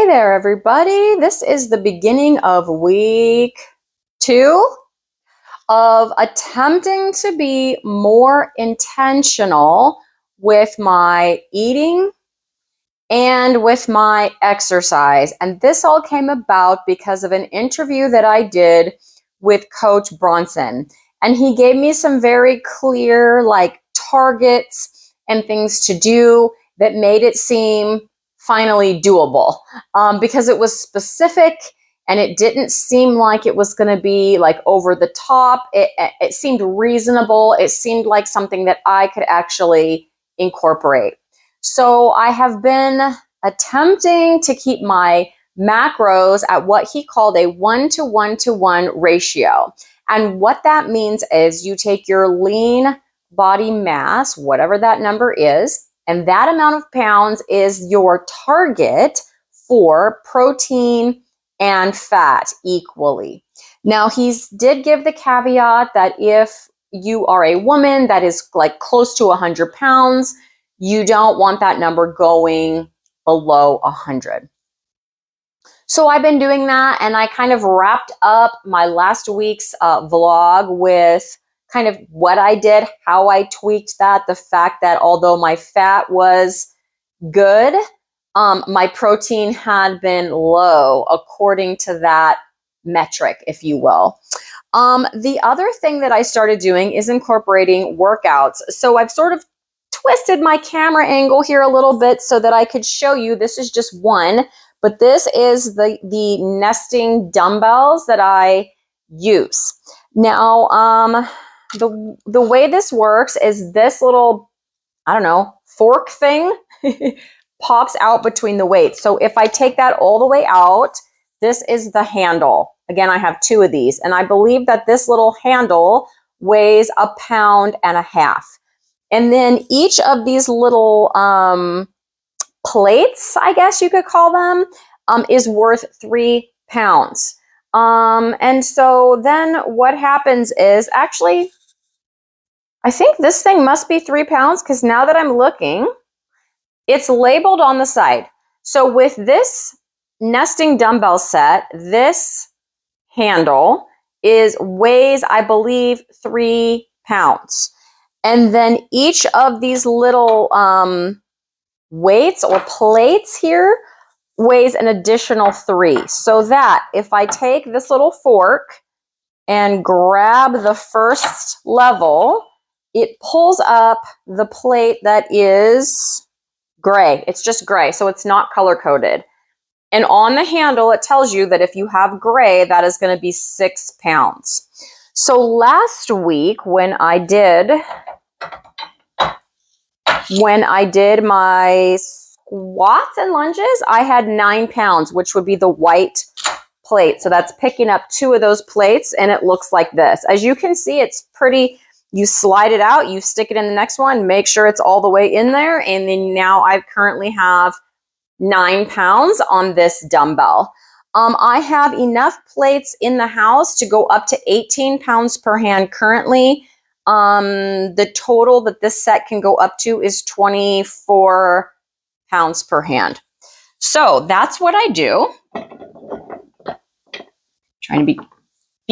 there, everybody. This is the beginning of week 2 of attempting to be more intentional with my eating and with my exercise. And this all came about because of an interview that I did with Coach Bronson. And he gave me some very clear targets and things to do that made it seem finally doable, because it was specific and it didn't seem like it was going to be over the top. It seemed reasonable. It seemed like something that I could actually incorporate. So I have been attempting to keep my macros at what he called a 1-to-1-to-1 ratio. And what that means is you take your lean body mass, whatever that number is, and that amount of pounds is your target for protein and fat equally. Now, he did give the caveat that if you are a woman that is close to 100 pounds, you don't want that number going below 100. So I've been doing that, and I kind of wrapped up my last week's vlog with kind of what I did, how I tweaked that, the fact that although my fat was good, my protein had been low according to that metric, if you will. The other thing that I started doing is incorporating workouts. So I've sort of twisted my camera angle here a little bit so that I could show you. This is just one, but this is the nesting dumbbells that I use. Now, the way this works is this little, fork thing pops out between the weights. So if I take that all the way out, this is the handle. Again, I have 2 of these, and I believe that this little handle weighs 1.5 pounds. And then each of these little plates, I guess you could call them, is worth 3 pounds. And so then what happens is, actually, I think this thing must be 3 pounds, because now that I'm looking, it's labeled on the side. So with this nesting dumbbell set, this handle weighs, I believe, 3 pounds. And then each of these little weights or plates here weighs an additional 3. So that if I take this little fork and grab the first level, it pulls up the plate that is gray. It's just gray, so it's not color-coded. And on the handle, it tells you that if you have gray, that is going to be 6 pounds. So last week when I did my squats and lunges, I had 9 pounds, which would be the white plate. So that's picking up 2 of those plates, and it looks like this. As you can see, it's pretty. You slide it out, you stick it in the next one, make sure it's all the way in there, and then now I currently have 9 pounds on this dumbbell. I have enough plates in the house to go up to 18 pounds per hand currently. The total that this set can go up to is 24 pounds per hand. So that's what I do. Trying to be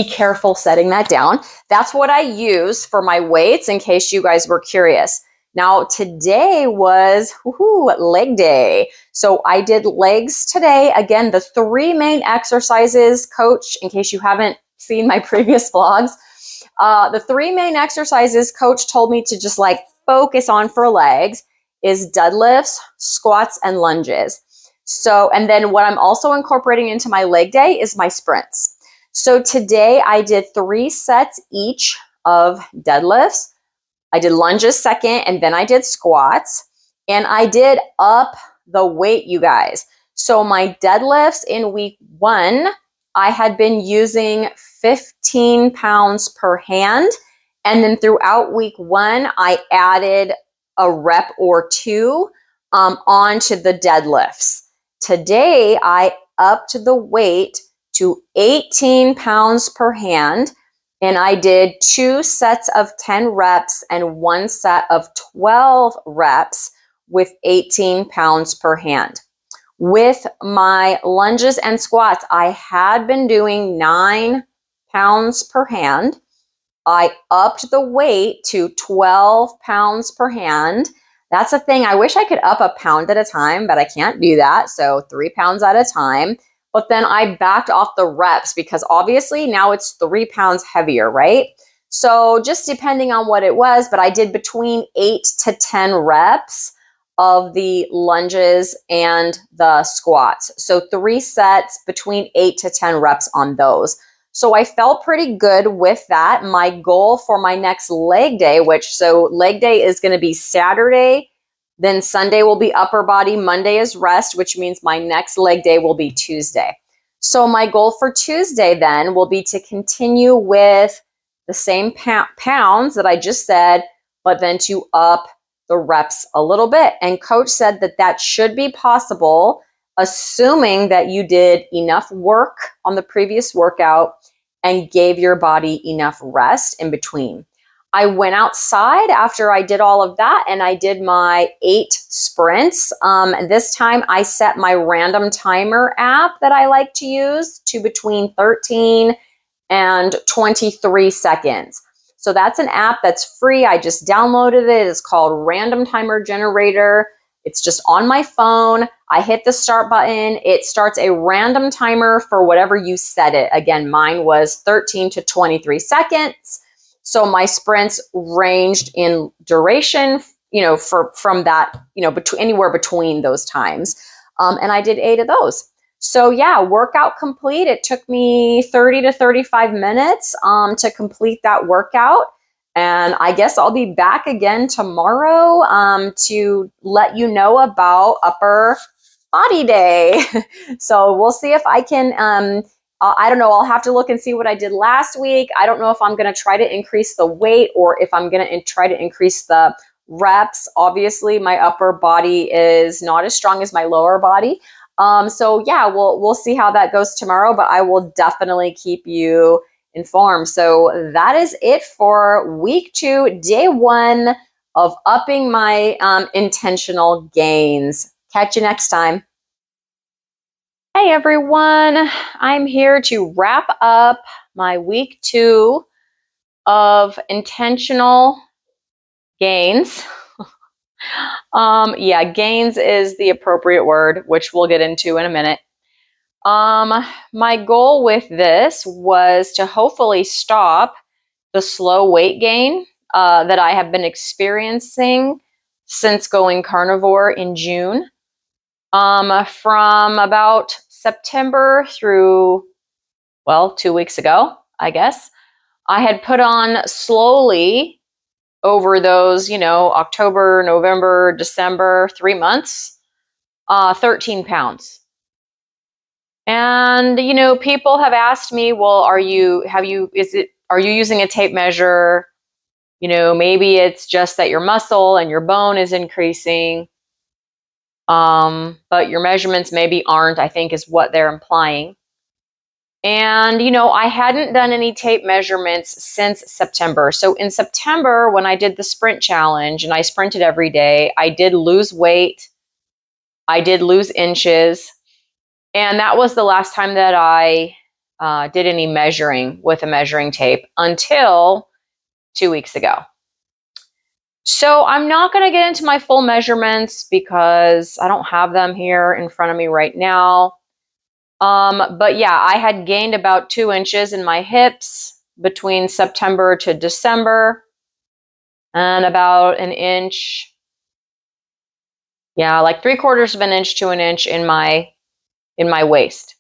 careful setting that down. That's what I use for my weights, in case you guys were curious. Now, today was leg day. So I did legs today. Again, the 3 main exercises, Coach, in case you haven't seen my previous vlogs, the 3 main exercises Coach told me to just focus on for legs is deadlifts, squats, and lunges. So, and then what I'm also incorporating into my leg day is my sprints. So today I did 3 sets each of deadlifts. I did lunges second, and then I did squats. And I did up the weight, you guys. So my deadlifts in week 1, I had been using 15 pounds per hand. And then throughout week 1, I added a rep or 2 onto the deadlifts. Today, I upped the weight to 18 pounds per hand, and I did 2 sets of 10 reps and 1 set of 12 reps with 18 pounds per hand. With my lunges and squats, I had been doing 9 pounds per hand. I upped the weight to 12 pounds per hand. That's a thing. I wish I could up a pound at a time, but I can't do that. So 3 pounds at a time. But then I backed off the reps because obviously now it's 3 pounds heavier, right? So just depending on what it was, but I did between 8 to 10 reps of the lunges and the squats. So 3 sets between 8 to 10 reps on those. So I felt pretty good with that. My goal for my next leg day, so leg day is going to be Saturday, then Sunday will be upper body, Monday is rest, which means my next leg day will be Tuesday. So my goal for Tuesday then will be to continue with the same pounds that I just said, but then to up the reps a little bit. And coach said that that should be possible, assuming that you did enough work on the previous workout and gave your body enough rest in between. I went outside after I did all of that and I did my 8 sprints. This time I set my random timer app that I like to use to between 13 and 23 seconds. So that's an app that's free. I just downloaded it. It's called Random Timer Generator. It's just on my phone. I hit the start button. It starts a random timer for whatever you set it. Again, mine was 13 to 23 seconds. So my sprints ranged in duration, from that, anywhere between those times. And I did 8 of those. So yeah, workout complete. It took me 30 to 35 minutes to complete that workout. And I guess I'll be back again tomorrow to let you know about upper body day. So we'll see if I can, I don't know, I'll have to look and see what I did last week. I don't know if I'm going to try to increase the weight or if I'm going to try to increase the reps. Obviously, my upper body is not as strong as my lower body. So yeah, we'll see how that goes tomorrow, but I will definitely keep you informed. So that is it for week 2, day 1 of upping my intentional gains. Catch you next time. Hey everyone, I'm here to wrap up my week 2 of intentional gains. Gains is the appropriate word, which we'll get into in a minute. My goal with this was to hopefully stop the slow weight gain that I have been experiencing since going carnivore in June. From about September through, 2 weeks ago, I guess, I had put on slowly over those, October, November, December, 3 months, 13 pounds. And, people have asked me, well, are you using a tape measure? Maybe it's just that your muscle and your bone is increasing. But your measurements maybe aren't, I think is what they're implying. And, I hadn't done any tape measurements since September. So in September, when I did the sprint challenge and I sprinted every day, I did lose weight. I did lose inches. And that was the last time that I did any measuring with a measuring tape until 2 weeks ago. So I'm not going to get into my full measurements because I don't have them here in front of me right now. But yeah, I had gained about 2 inches in my hips between September to December and about an inch. Yeah, like 3/4 of an inch to an inch in my waist.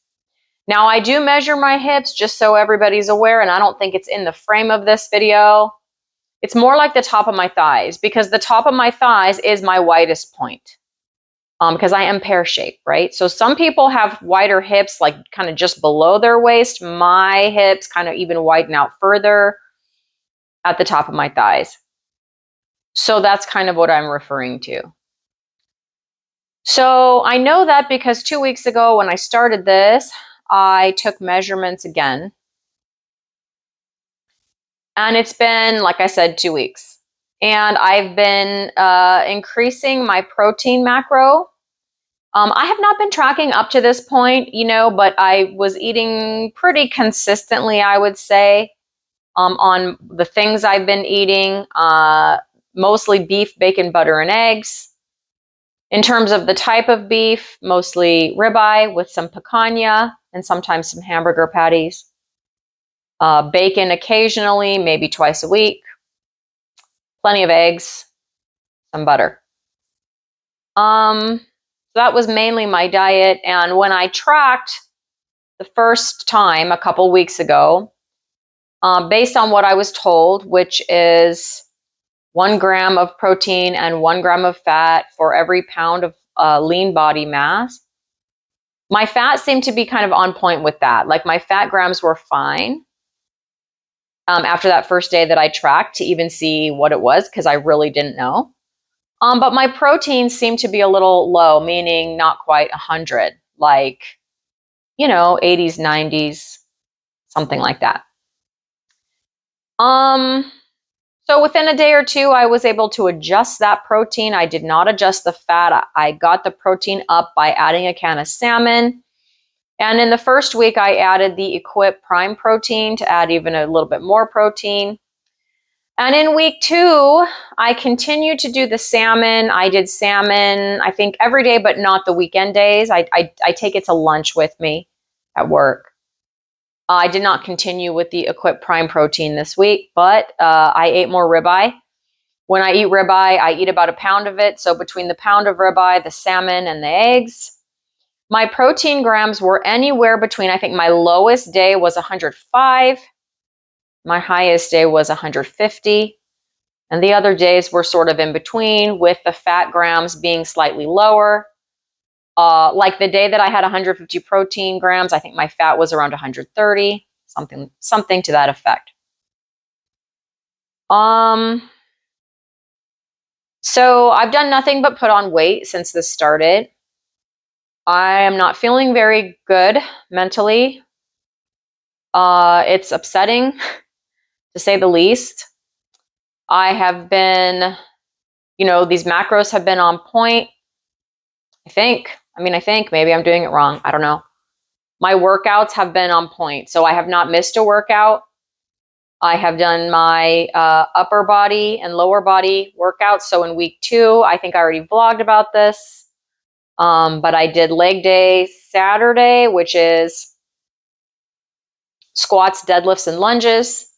Now, I do measure my hips just so everybody's aware, and I don't think it's in the frame of this video. It's more like the top of my thighs because the top of my thighs is my widest point because I am pear-shaped, right? So some people have wider hips, like kind of just below their waist. My hips kind of even widen out further at the top of my thighs. So that's kind of what I'm referring to. So I know that because 2 weeks ago when I started this, I took measurements again. And it's been, like I said, 2 weeks. And I've been increasing my protein macro. I have not been tracking up to this point, but I was eating pretty consistently, I would say, on the things I've been eating, mostly beef, bacon, butter, and eggs. In terms of the type of beef, mostly ribeye with some picanha and sometimes some hamburger patties. Bacon occasionally, maybe twice a week. Plenty of eggs, some butter. So that was mainly my diet. And when I tracked the first time a couple weeks ago, based on what I was told, which is 1 gram of protein and 1 gram of fat for every pound of lean body mass, my fat seemed to be kind of on point with that. Like my fat grams were fine after that first day that I tracked to even see what it was, because I really didn't know. But my protein seemed to be a little low, meaning not quite 100, like, 80s, 90s, something like that. So within a day or two, I was able to adjust that protein. I did not adjust the fat. I got the protein up by adding a can of salmon. And in the first week, I added the Equip Prime protein to add even a little bit more protein. And in week 2, I continued to do the salmon. I did salmon, I think, every day, but not the weekend days. I take it to lunch with me at work. I did not continue with the Equip Prime protein this week, but I ate more ribeye. When I eat ribeye, I eat about a pound of it. So between the pound of ribeye, the salmon, and the eggs, my protein grams were anywhere between, I think my lowest day was 105. My highest day was 150. And the other days were sort of in between, with the fat grams being slightly lower. Like the day that I had 150 protein grams, I think my fat was around 130, something to that effect. So I've done nothing but put on weight since this started. I am not feeling very good mentally. It's upsetting, to say the least. I have been, these macros have been on point. I think, maybe I'm doing it wrong. I don't know. My workouts have been on point. So I have not missed a workout. I have done my upper body and lower body workouts. So in week 2, I think I already vlogged about this. But I did leg day Saturday, which is squats, deadlifts, and lunges.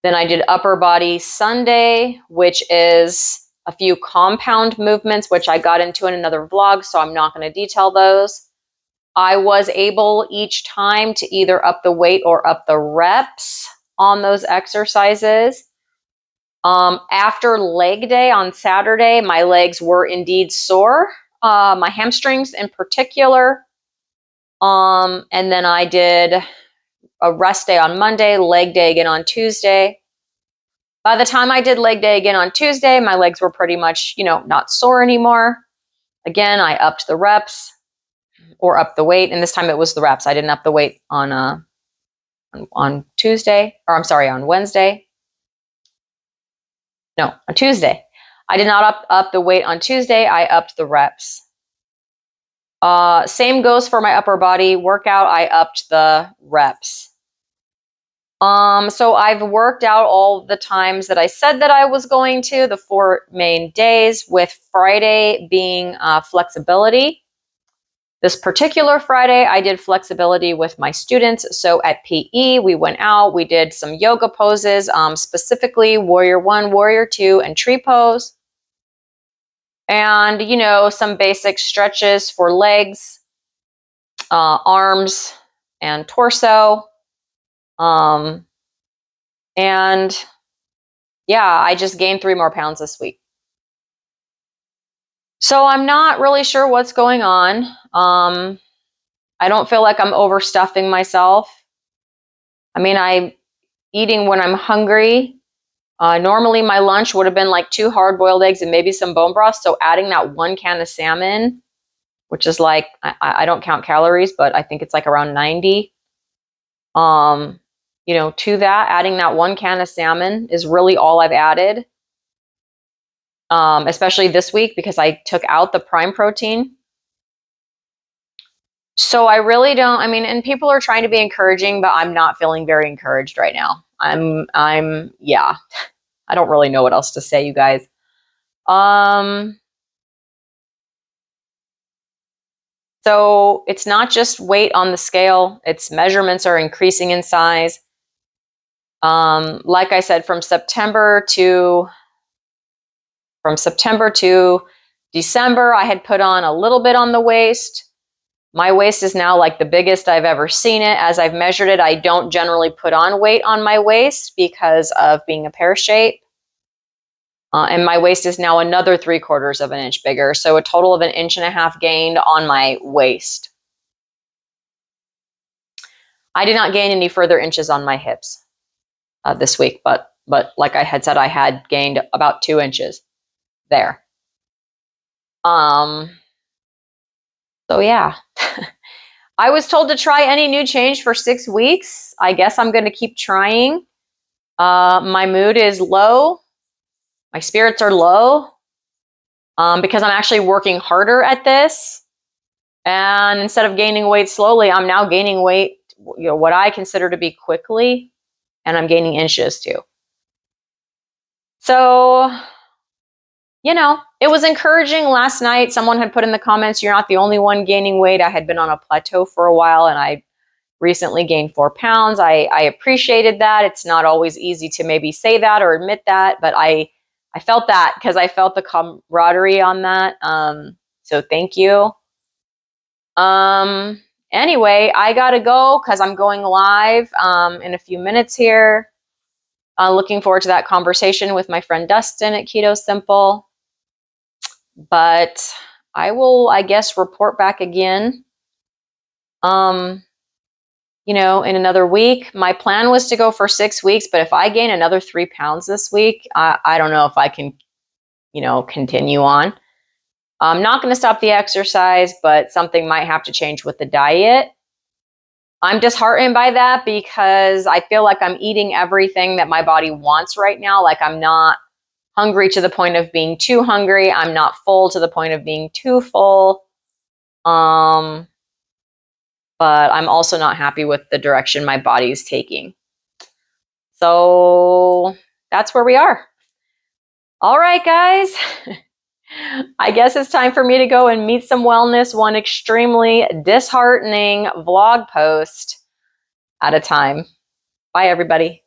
Then I did upper body Sunday, which is a few compound movements, which I got into in another vlog, so I'm not going to detail those. I was able each time to either up the weight or up the reps on those exercises. After leg day on Saturday, my legs were indeed sore, my hamstrings in particular. And then I did a rest day on Monday, leg day again on Tuesday. By the time I did leg day again on Tuesday, my legs were pretty much, not sore anymore. Again, I upped the reps or up the weight, and this time it was the reps. I didn't up the weight on Tuesday, or I'm sorry, on Wednesday. No, on Tuesday. I did not up the weight on Tuesday. I upped the reps. Same goes for my upper body workout. I upped the reps. So I've worked out all the times that I said that I was going to, the 4 main days, with Friday being flexibility. This particular Friday, I did flexibility with my students. So at PE, we went out, we did some yoga poses, specifically Warrior 1, Warrior 2, and Tree Pose. And, some basic stretches for legs, arms, and torso. And yeah, I just gained 3 more pounds this week. So I'm not really sure what's going on. I don't feel like I'm overstuffing myself. I'm eating when I'm hungry. Normally my lunch would have been like 2 hard-boiled eggs and maybe some bone broth. So adding that 1 can of salmon, which is like, I don't count calories, but I think it's like around 90. To that, adding that 1 can of salmon is really all I've added. Especially this week because I took out the prime protein. So I really don't, I mean, and people are trying to be encouraging, but I'm not feeling very encouraged right now. Yeah, I don't really know what else to say, you guys. So it's not just weight on the scale, its measurements are increasing in size. Like I said, from September to December, I had put on a little bit on the waist. My waist is now like the biggest I've ever seen it. As I've measured it, I don't generally put on weight on my waist because of being a pear shape. And my waist is now another 3/4 of an inch bigger. So a total of 1.5 inches gained on my waist. I did not gain any further inches on my hips this week, but like I had said, I had gained about 2 inches there. So yeah. I was told to try any new change for 6 weeks. I guess I'm going to keep trying. My mood is low. My spirits are low because I'm actually working harder at this. And instead of gaining weight slowly, I'm now gaining weight, what I consider to be quickly, and I'm gaining inches too. So, it was encouraging last night. Someone had put in the comments, you're not the only one gaining weight. I had been on a plateau for a while and I recently gained 4 pounds. I appreciated that. It's not always easy to maybe say that or admit that, but I felt that because I felt the camaraderie on that. So thank you. Anyway, I gotta go because I'm going live in a few minutes here. Looking forward to that conversation with my friend Dustin at Keto Simple. But I will, I guess, report back again. In another week. My plan was to go for 6 weeks, but if I gain another 3 pounds this week, I don't know if I can, continue on. I'm not going to stop the exercise, but something might have to change with the diet. I'm disheartened by that because I feel like I'm eating everything that my body wants right now. Like I'm not hungry to the point of being too hungry. I'm not full to the point of being too full. But I'm also not happy with the direction my body is taking. So that's where we are. All right, guys. I guess it's time for me to go and meet some wellness, one extremely disheartening vlog post at a time. Bye, everybody.